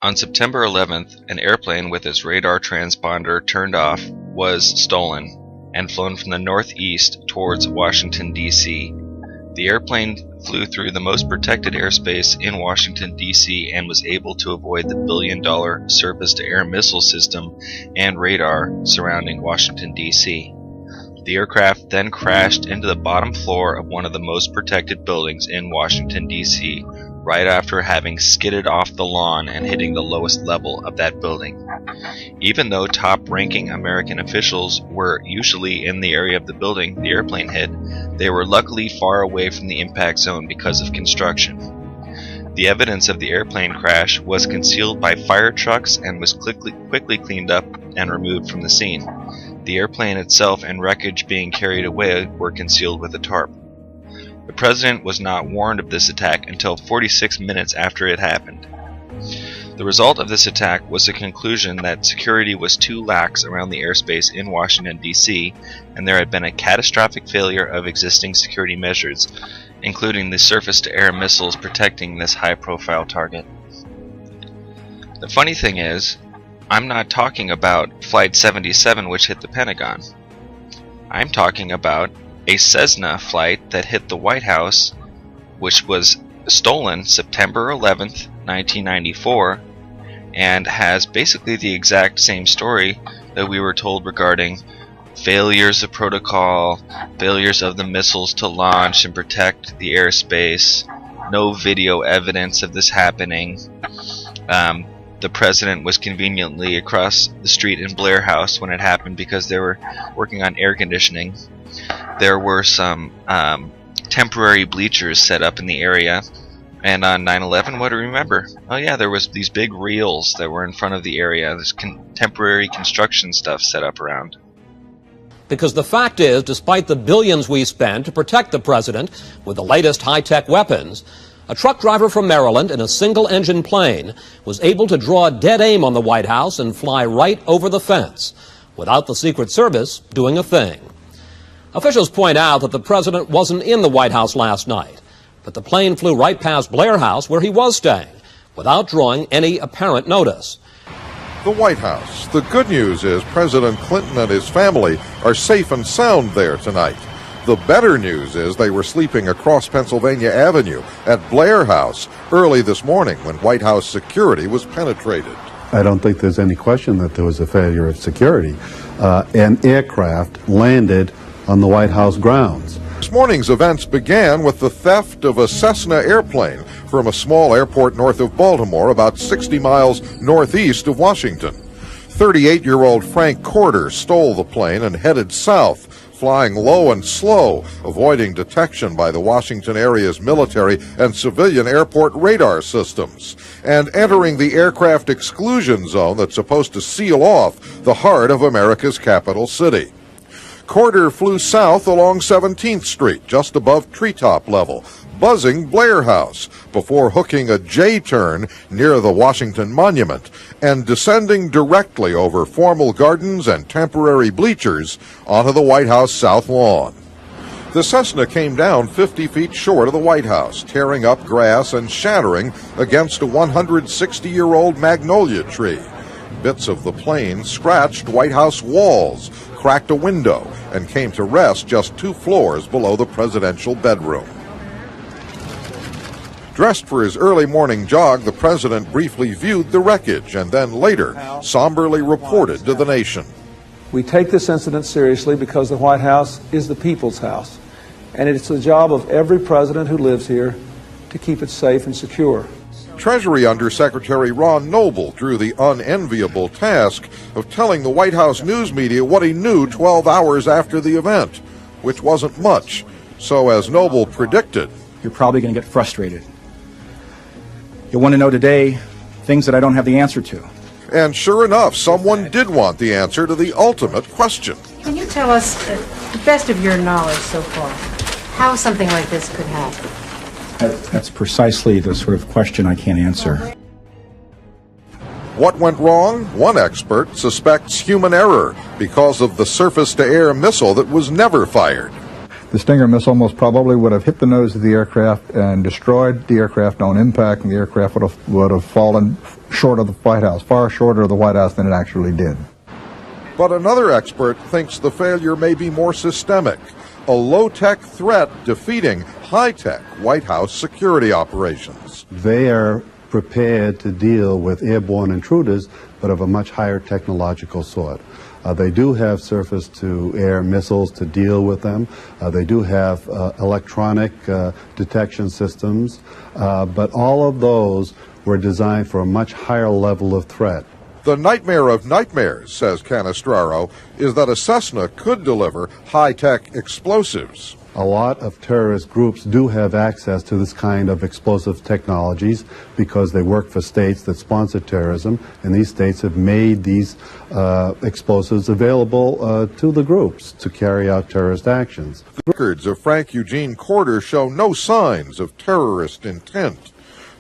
On September 11th, an airplane with its radar transponder turned off was stolen and flown from the northeast towards Washington, D.C. The airplane flew through the most protected airspace in Washington, D.C. and was able to avoid the billion-dollar surface-to-air missile system and radar surrounding Washington, D.C. The aircraft then crashed into the bottom floor of one of the most protected buildings in Washington, D.C., right after having skidded off the lawn and hitting the lowest level of that building. Even though top-ranking American officials were usually in the area of the building the airplane hit, they were luckily far away from the impact zone because of construction. The evidence of the airplane crash was concealed by fire trucks and was quickly cleaned up and removed from the scene. The airplane itself and wreckage being carried away were concealed with a tarp. The president was not warned of this attack until 46 minutes after it happened. The result of this attack was the conclusion that security was too lax around the airspace in Washington, D.C., and there had been a catastrophic failure of existing security measures, including the surface-to-air missiles protecting this high-profile target. The funny thing is, I'm not talking about Flight 77 which hit the Pentagon. I'm talking about a Cessna flight that hit the White House, which was stolen September 11th, 1994, and has basically the exact same story that we were told regarding failures of protocol, failures of the missiles to launch and protect the airspace, no video evidence of this happening. The president was conveniently across the street in Blair House when it happened because they were working on air conditioning. There were some temporary bleachers set up in the area, and on 9/11, what do you remember? Oh yeah, there was these big reels that were in front of the area. There's temporary construction stuff set up around. Because the fact is, despite the billions we spend to protect the president with the latest high-tech weapons, a truck driver from Maryland in a single-engine plane was able to draw dead aim on the White House and fly right over the fence, without the Secret Service doing a thing. Officials point out that the president wasn't in the White House last night, but the plane flew right past Blair House where he was staying, without drawing any apparent notice. The White House. The good news is President Clinton and his family are safe and sound there tonight. The better news is they were sleeping across Pennsylvania Avenue at Blair House early this morning when White House security was penetrated. I don't think there's any question that there was a failure of security. An aircraft landed on the White House grounds. This morning's events began with the theft of a Cessna airplane from a small airport north of Baltimore, about 60 miles northeast of Washington. 38-year-old Frank Corder stole the plane and headed south, flying low and slow, avoiding detection by the Washington area's military and civilian airport radar systems, and entering the aircraft exclusion zone that's supposed to seal off the heart of America's capital city. Corder flew south along 17th Street, just above treetop level, buzzing Blair House, before hooking a J-turn near the Washington Monument and descending directly over formal gardens and temporary bleachers onto the White House south lawn. The Cessna came down 50 feet short of the White House, tearing up grass and shattering against a 160-year-old magnolia tree. Bits of the plane scratched White House walls, cracked a window, and came to rest just 2 floors below the presidential bedroom. Dressed for his early morning jog, the president briefly viewed the wreckage and then later somberly reported to the nation. We take this incident seriously because the White House is the people's house, and it's the job of every president who lives here to keep it safe and secure. Treasury Undersecretary Ron Noble drew the unenviable task of telling the White House news media what he knew 12 hours after the event, which wasn't much. So as Noble predicted, you're probably going to get frustrated. You'll want to know today things that I don't have the answer to. And sure enough, someone did want the answer to the ultimate question. Can you tell us, to the best of your knowledge so far, how something like this could happen? That's precisely the sort of question I can't answer. What went wrong? One expert suspects human error because of the surface-to-air missile that was never fired. The Stinger missile most probably would have hit the nose of the aircraft and destroyed the aircraft on impact, and the aircraft would have fallen short of the White House, far shorter of the White House than it actually did. But another expert thinks the failure may be more systemic, a low-tech threat defeating high-tech White House security operations. They are prepared to deal with airborne intruders, but of a much higher technological sort. They do have surface-to-air missiles to deal with them. They do have electronic detection systems, but all of those were designed for a much higher level of threat. The nightmare of nightmares, says Canestraro, is that a Cessna could deliver high-tech explosives. A lot of terrorist groups do have access to this kind of explosive technologies because they work for states that sponsor terrorism, and these states have made these explosives available to the groups to carry out terrorist actions. Records of Frank Eugene Corder show no signs of terrorist intent.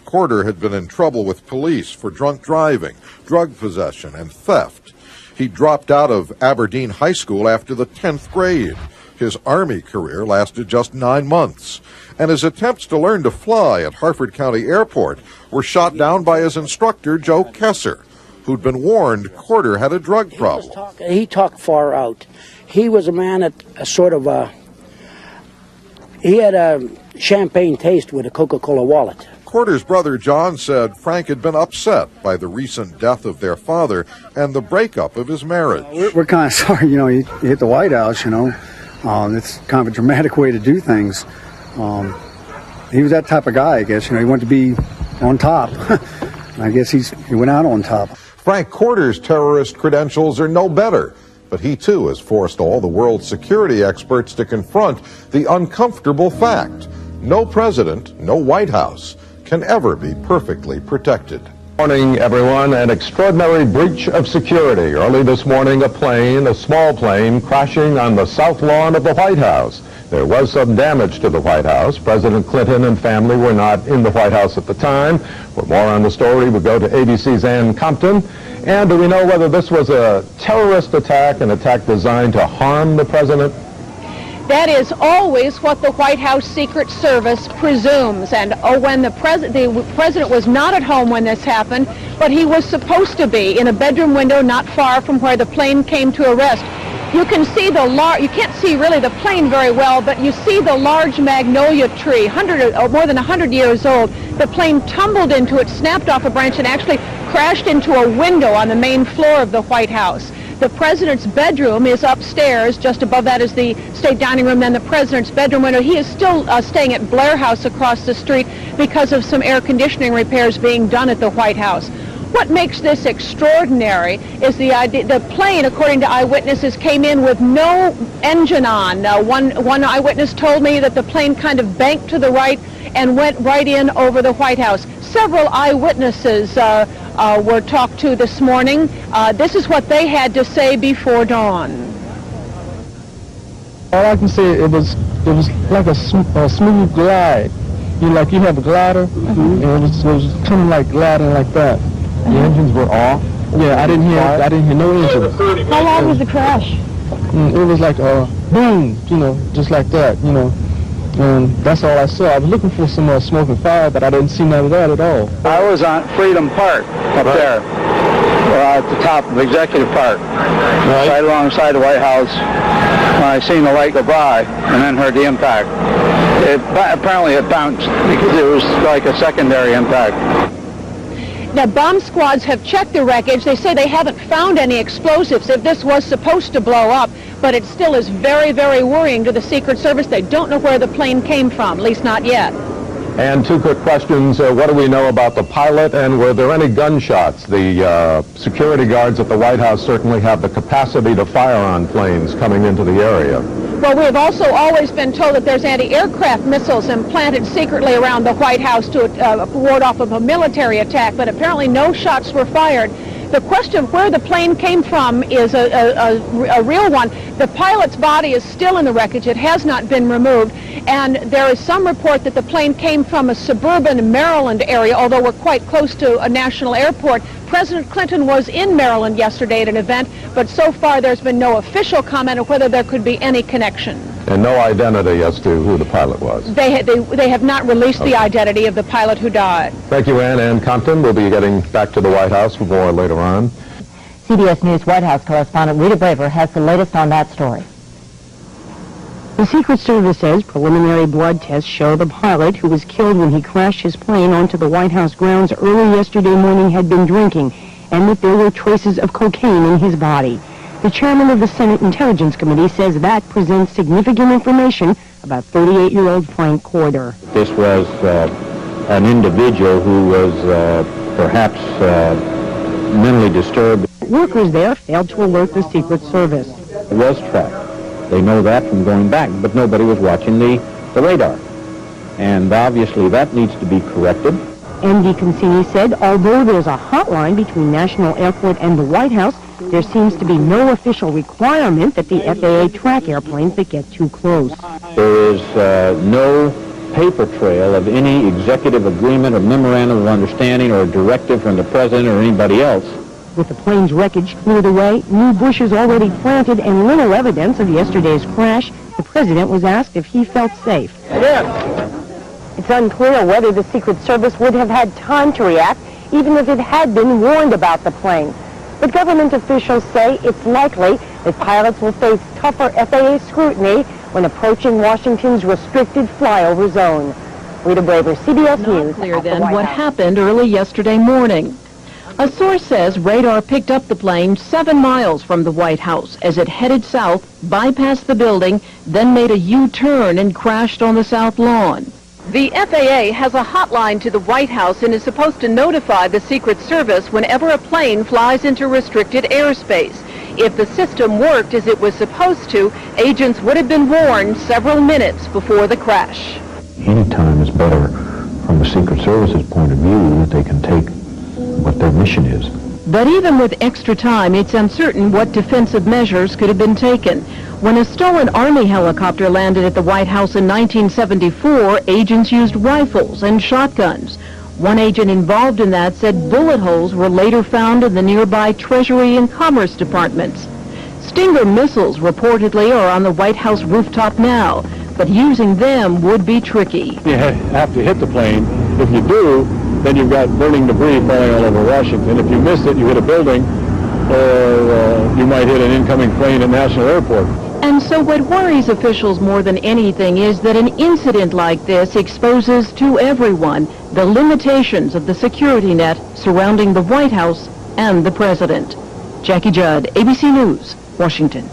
Corder had been in trouble with police for drunk driving, drug possession, and theft. He dropped out of Aberdeen High School after the 10th grade. His Army career lasted just 9 months, and his attempts to learn to fly at Harford County Airport were shot down by his instructor, Joe Kesser, who'd been warned Corder had a drug problem. He talked far out. He was a man that he had a champagne taste with a Coca-Cola wallet. Corder's brother John said Frank had been upset by the recent death of their father and the breakup of his marriage. We're kind of sorry, you know, he hit the White House, you know. It's kind of a dramatic way to do things. He was that type of guy, I guess. You know, he wanted to be on top. I guess he went out on top. Frank Corder's terrorist credentials are no better, but he too has forced all the world's security experts to confront the uncomfortable fact: no president, no White House can ever be perfectly protected. Morning, everyone. An extraordinary breach of security. Early this morning, a small plane, crashing on the south lawn of the White House. There was some damage to the White House. President Clinton and family were not in the White House at the time. For more on the story, we go to ABC's Ann Compton. And do we know whether this was a terrorist attack, an attack designed to harm the president? That is always what the White House Secret Service presumes. And when the president was not at home when this happened, but he was supposed to be in a bedroom window not far from where the plane came to rest. You can see you can't see really the plane very well, but you see the large magnolia tree, more than 100 years old. The plane tumbled into it, snapped off a branch, and actually crashed into a window on the main floor of the White House. The president's bedroom is upstairs. Just above that is the state dining room, then the president's bedroom window. He is still staying at Blair House across the street because of some air conditioning repairs being done at the White House. What makes this extraordinary is the plane, according to eyewitnesses, came in with no engine on. One eyewitness told me that the plane kind of banked to the right and went right in over the White House. Several eyewitnesses were talked to this morning. This is what they had to say before dawn. All I can say, it was like a smooth glide. You have a glider, and it was kind of like gliding like that. The engines were off. Yeah, I didn't hear no engine. How long was the crash? It was like a boom, just like that, And that's all I saw. I was looking for some smoking fire, but I didn't see none of that at all. I was on Freedom Park up there, at the top of Executive Park, right alongside the White House, when I seen the light go by and then heard the impact. Apparently it bounced because it was like a secondary impact. Now, bomb squads have checked the wreckage. They say they haven't found any explosives if this was supposed to blow up, but it still is very, very worrying to the Secret Service. They don't know where the plane came from, at least not yet. And two quick questions. What do we know about the pilot, and were there any gunshots? The security guards at the White House certainly have the capacity to fire on planes coming into the area. Well, we have also always been told that there's anti-aircraft missiles implanted secretly around the White House to ward off of a military attack, but apparently no shots were fired. The question of where the plane came from is a real one. The pilot's body is still in the wreckage. It has not been removed. And there is some report that the plane came from a suburban Maryland area, although we're quite close to a national airport. President Clinton was in Maryland yesterday at an event, but so far there's been no official comment on whether there could be any connection. And no identity as to who the pilot was. They have not released the identity of the pilot who died. Thank you, Ann. Ann Compton. We'll be getting back to the White House for more later on. CBS News White House correspondent Rita Braver has the latest on that story. The Secret Service says preliminary blood tests show the pilot who was killed when he crashed his plane onto the White House grounds early yesterday morning had been drinking, and that there were traces of cocaine in his body. The chairman of the Senate Intelligence Committee says that presents significant information about 38-year-old Frank Corder. This was an individual who was perhaps mentally disturbed. Workers there failed to alert the Secret Service. It was tracked. They know that from going back, but nobody was watching the radar. And obviously that needs to be corrected. MD Consini said although there's a hotline between National Airport and the White House, there seems to be no official requirement that the FAA track airplanes that get too close. There is no paper trail of any executive agreement or memorandum of understanding or directive from the president or anybody else. With the plane's wreckage cleared away, new bushes already planted, and little evidence of yesterday's crash, the president was asked if he felt safe. It's unclear whether the Secret Service would have had time to react, even if it had been warned about the plane. But government officials say it's likely that pilots will face tougher FAA scrutiny when approaching Washington's restricted flyover zone. Rita Braver, CBS News. Not clear then what happened early yesterday morning. A source says radar picked up the plane 7 miles from the White House as it headed south, bypassed the building, then made a U-turn and crashed on the south lawn. The FAA has a hotline to the White House and is supposed to notify the Secret Service whenever a plane flies into restricted airspace. If the system worked as it was supposed to, agents would have been warned several minutes before the crash. Any time is better from the Secret Service's point of view that they can take what their mission is. But even with extra time, it's uncertain what defensive measures could have been taken. When a stolen Army helicopter landed at the White House in 1974, agents used rifles and shotguns. One agent involved in that said bullet holes were later found in the nearby Treasury and Commerce departments. Stinger missiles reportedly are on the White House rooftop now, but using them would be tricky. You have to hit the plane. If you do, then you've got burning debris falling all over Washington. If you miss it, you hit a building, or you might hit an incoming plane at National Airport. And so what worries officials more than anything is that an incident like this exposes to everyone the limitations of the security net surrounding the White House and the president. Jackie Judd, ABC News, Washington.